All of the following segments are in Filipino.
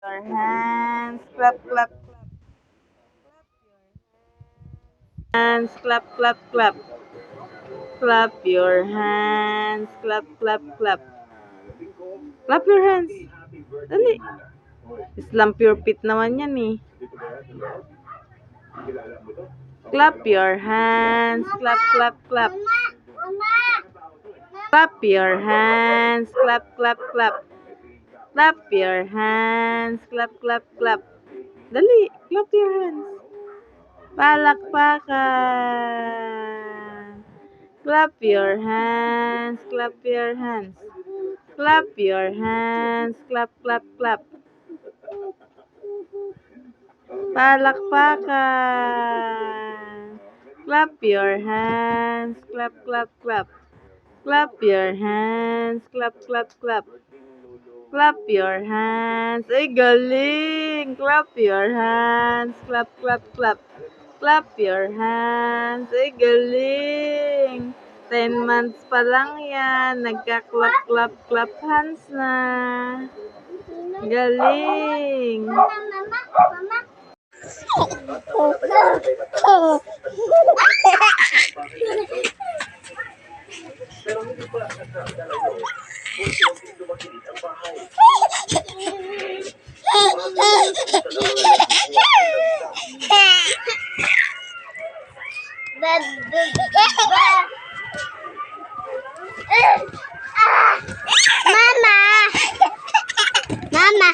Your hands, clap, clap, hands, clap, clap, clap. Clap your hands, clap, clap, clap. Clap your hands. Dali. Slump your feet naman yan eh. Clap your hands, clap, clap, clap. Clap your hands, clap, clap, clap. Clap your hands, clap, clap, clap. Dali, clap your hands. Palakpakan. Clap your hands, clap your hands. Clap your hands, clap, clap, clap. Palakpakan. Clap your hands, clap, clap, clap. Clap your hands, clap, clap, clap. Clap your hands. Ay, galing! Clap your hands, clap, clap, clap. Clap your hands. Ay, galing! 10 months pa lang yan. Nagka-clap, clap, clap hands na. Galing! Mama.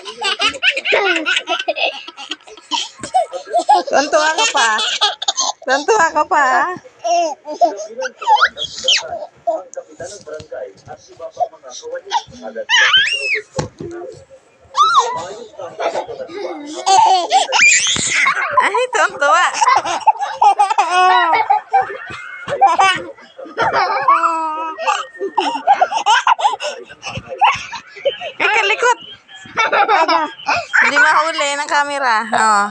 Tuntua ka pa. Tuntua ka pa. Ay, tuntua. Kakalikot. Hindi mahuli ng camera. Oh.